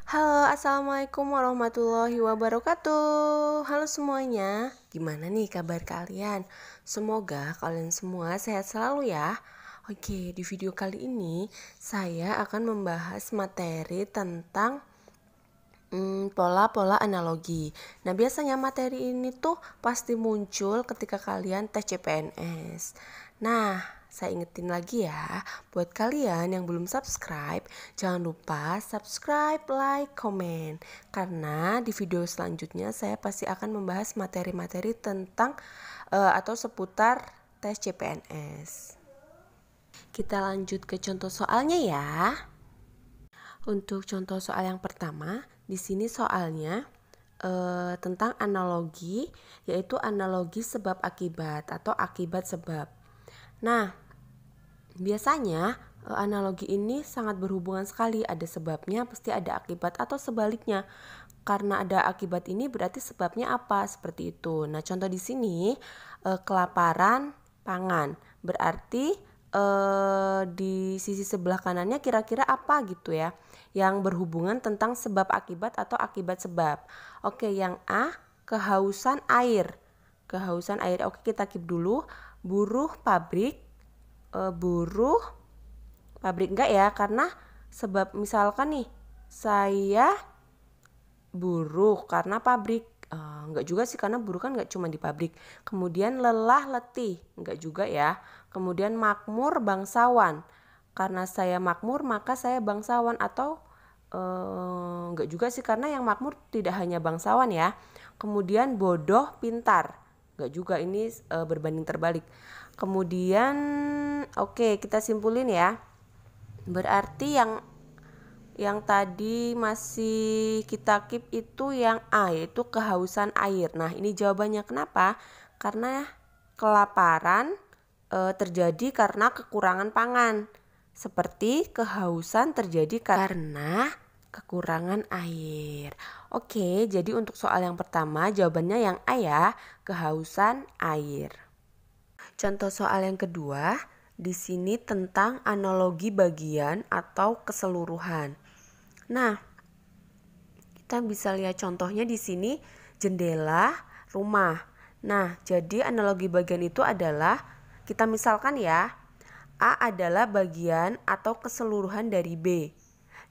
Halo, assalamualaikum warahmatullahi wabarakatuh. Halo semuanya, gimana nih kabar kalian? Semoga kalian semua sehat selalu ya. Oke, di video kali ini saya akan membahas materi tentang pola-pola analogi. Nah, biasanya materi ini tuh pasti muncul ketika kalian tes CPNS. Nah, saya ingetin lagi ya, buat kalian yang belum subscribe, jangan lupa subscribe, like, komen. Karena di video selanjutnya saya pasti akan membahas materi-materi tentang atau seputar tes CPNS. Kita lanjut ke contoh soalnya ya. Untuk contoh soal yang pertama, di sini soalnya tentang analogi, yaitu analogi sebab akibat atau akibat sebab. Nah, biasanya analogi ini sangat berhubungan sekali, ada sebabnya pasti ada akibat atau sebaliknya. Karena ada akibat ini berarti sebabnya apa? Seperti itu. Nah, contoh di sini kelaparan pangan. Berarti di sisi sebelah kanannya kira-kira apa gitu ya, yang berhubungan tentang sebab akibat atau akibat sebab. Oke, yang A, kehausan air. Kehausan air. Oke, kita keep dulu. Buruh pabrik enggak ya, karena sebab misalkan nih saya buruh karena pabrik, enggak juga sih, karena buruh kan enggak cuma di pabrik. Kemudian lelah letih, enggak juga ya. Kemudian makmur bangsawan, karena saya makmur maka saya bangsawan, atau enggak juga sih, karena yang makmur tidak hanya bangsawan ya. Kemudian bodoh pintar, enggak juga, ini berbanding terbalik. Kemudian oke, kita simpulin ya. Berarti yang tadi masih kita keep itu yang A, yaitu kehausan air. Nah, ini jawabannya kenapa? Karena kelaparan terjadi karena kekurangan pangan. Seperti kehausan terjadi karena kekurangan air. Oke, jadi untuk soal yang pertama jawabannya yang A ya, kehausan air. Contoh soal yang kedua, di sini tentang analogi bagian atau keseluruhan. Nah, kita bisa lihat contohnya di sini jendela rumah. Nah, jadi analogi bagian itu adalah, kita misalkan ya, A adalah bagian atau keseluruhan dari B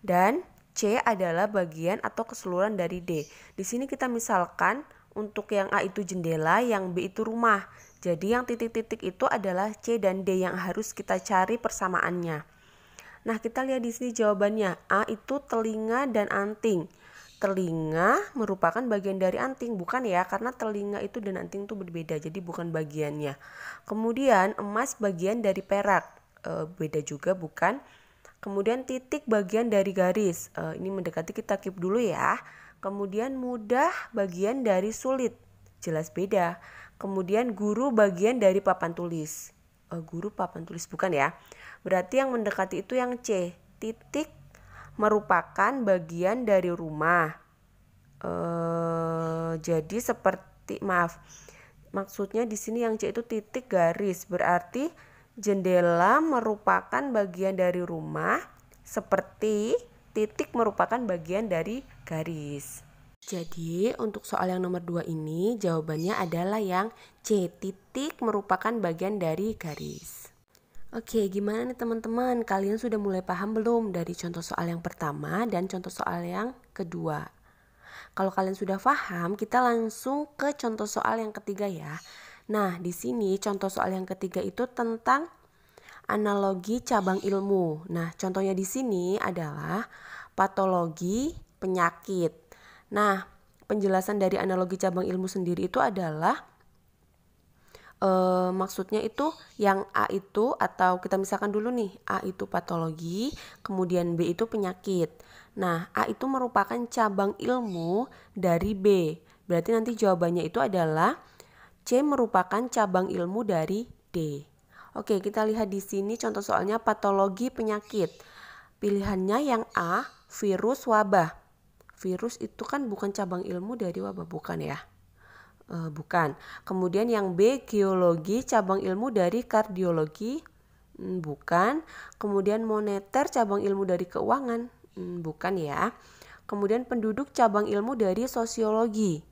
dan C adalah bagian atau keseluruhan dari D. Di sini kita misalkan untuk yang A itu jendela, yang B itu rumah. Jadi yang titik-titik itu adalah C dan D yang harus kita cari persamaannya. Nah, kita lihat di sini jawabannya. A itu telinga dan anting. Telinga merupakan bagian dari anting, bukan ya? Karena telinga itu dan anting itu berbeda, jadi bukan bagiannya. Kemudian emas bagian dari perak, beda juga, bukan. Kemudian titik bagian dari garis, ini mendekati, kita keep dulu ya. Kemudian mudah bagian dari sulit, jelas beda. Kemudian guru bagian dari papan tulis, guru papan tulis, bukan ya? Berarti yang mendekati itu yang C. Titik merupakan bagian dari rumah. Jadi seperti, maksudnya di sini yang C itu titik garis. Berarti jendela merupakan bagian dari rumah, seperti titik merupakan bagian dari garis. Jadi untuk soal yang nomor 2 ini jawabannya adalah yang C, titik merupakan bagian dari garis. Oke, gimana nih teman-teman? Kalian sudah mulai paham belum dari contoh soal yang pertama dan contoh soal yang kedua? Kalau kalian sudah paham, kita langsung ke contoh soal yang ketiga ya. Nah, di sini contoh soal yang ketiga itu tentang analogi cabang ilmu. Nah, contohnya di sini adalah patologi penyakit. Nah, penjelasan dari analogi cabang ilmu sendiri itu adalah maksudnya itu yang A itu, atau kita misalkan dulu nih, A itu patologi, kemudian B itu penyakit. Nah, A itu merupakan cabang ilmu dari B. Berarti nanti jawabannya itu adalah C merupakan cabang ilmu dari D. Oke, kita lihat di sini contoh soalnya patologi penyakit. Pilihannya yang A, virus wabah. Virus itu kan bukan cabang ilmu dari wabah, bukan ya? Bukan. Kemudian yang B, geologi, cabang ilmu dari kardiologi, bukan. Kemudian moneter, cabang ilmu dari keuangan, bukan ya. Kemudian penduduk cabang ilmu dari sosiologi.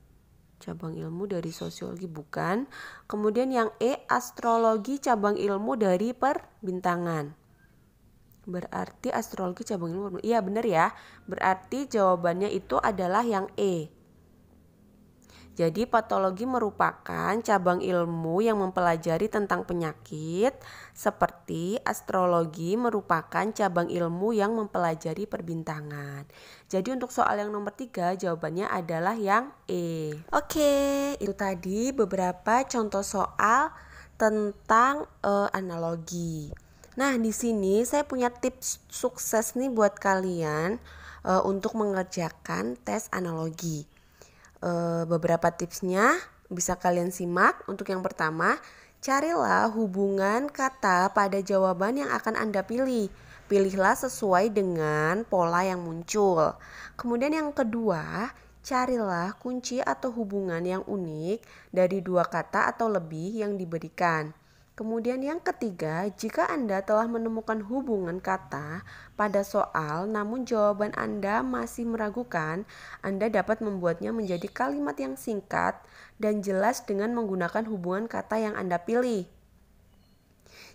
Cabang ilmu dari sosiologi bukan. Kemudian yang E, astrologi cabang ilmu dari perbintangan. Berarti astrologi cabang ilmu. Iya benar ya. Berarti jawabannya itu adalah yang E. Jadi patologi merupakan cabang ilmu yang mempelajari tentang penyakit, seperti astrologi merupakan cabang ilmu yang mempelajari perbintangan. Jadi untuk soal yang nomor 3 jawabannya adalah yang E. Oke, itu tadi beberapa contoh soal tentang analogi. Nah, di sini saya punya tips sukses nih buat kalian untuk mengerjakan tes analogi. Beberapa tipsnya bisa kalian simak. Untuk yang pertama, carilah hubungan kata pada jawaban yang akan Anda pilih. Pilihlah sesuai dengan pola yang muncul. Kemudian yang kedua, carilah kunci atau hubungan yang unik dari dua kata atau lebih yang diberikan. Kemudian yang ketiga, jika Anda telah menemukan hubungan kata pada soal namun jawaban Anda masih meragukan, Anda dapat membuatnya menjadi kalimat yang singkat dan jelas dengan menggunakan hubungan kata yang Anda pilih.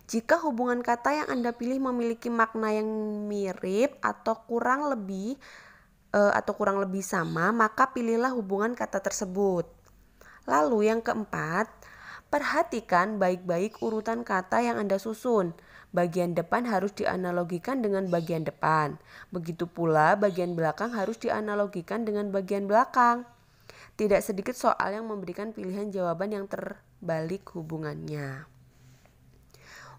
Jika hubungan kata yang Anda pilih memiliki makna yang mirip atau kurang lebih sama, maka pilihlah hubungan kata tersebut. Lalu yang keempat, perhatikan baik-baik urutan kata yang Anda susun. Bagian depan harus dianalogikan dengan bagian depan. Begitu pula bagian belakang harus dianalogikan dengan bagian belakang. Tidak sedikit soal yang memberikan pilihan jawaban yang terbalik hubungannya.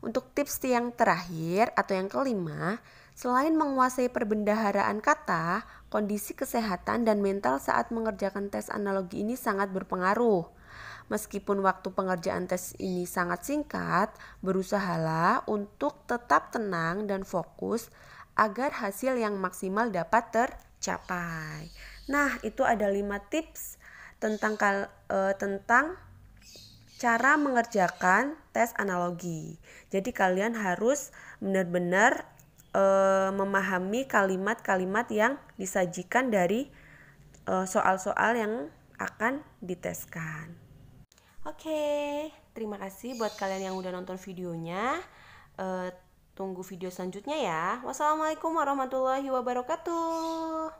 Untuk tips yang terakhir atau yang kelima, selain menguasai perbendaharaan kata, kondisi kesehatan dan mental saat mengerjakan tes analogi ini sangat berpengaruh. Meskipun waktu pengerjaan tes ini sangat singkat, berusahalah untuk tetap tenang dan fokus agar hasil yang maksimal dapat tercapai. Nah, itu ada 5 tips tentang cara mengerjakan tes analogi. Jadi kalian harus benar-benar memahami kalimat-kalimat yang disajikan dari soal-soal yang akan diteskan. Oke, terima kasih buat kalian yang udah nonton videonya. Tunggu video selanjutnya ya. Wassalamualaikum warahmatullahi wabarakatuh.